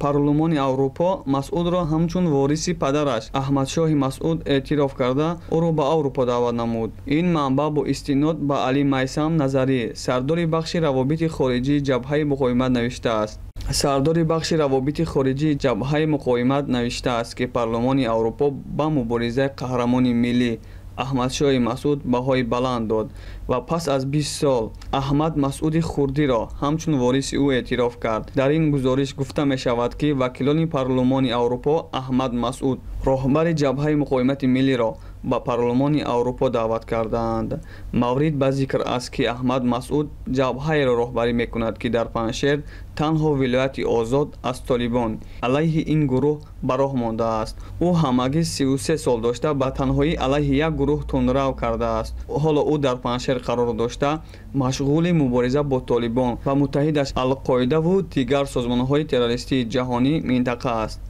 парлумони Аврупо Масъудро ҳамчун вориси падараш Аҳмадшоҳи Масъуд эътироф карда, ӯро ба Аврупо даъват намуд. Ин манбаъ бо истинод ба Али Майсам Назарӣ, сардори бахши равобити хориҷии ҷабҳаи муқовимат навиштааст. сардори бахши равобити хориҷии ҷабҳаи муқовимат навиштааст, ки парлумони Аврупо ба муборизаи қаҳрамони миллӣ Аҳмадшоҳи Масъуд баҳои баланд дод ва пас аз 20 сол Аҳмад Масъуди Хурдиро ҳамчун вориси ӯ эътироф кард. Дар ин гузориш гуфта мешавад, ки вакилони парлумони Аврупо Аҳмад Масъуд, роҳбари ҷабҳаи муқовимати миллиро ба парлумони Аврупо даъват кардаанд. Маврид ба зикр аст, ки Аҳмад Масъуд ҷабҳаеро роҳбарӣ мекунад, ки дар Паншер танҳо вилояти озод аз Толибон алайҳи ин гурӯҳ ба роҳ мондааст. ӯ ҳамагӣ 33 сол дошта ба танҳоӣ алайҳи як гурӯҳ тундрав кардааст. ҳоло ӯ дар Паншер қарор дошта машғули мубориза бо Толибон ва муттаҳидаш Алқоидаву дигар созмонҳои террористии ҷаҳонӣ минтақа аст.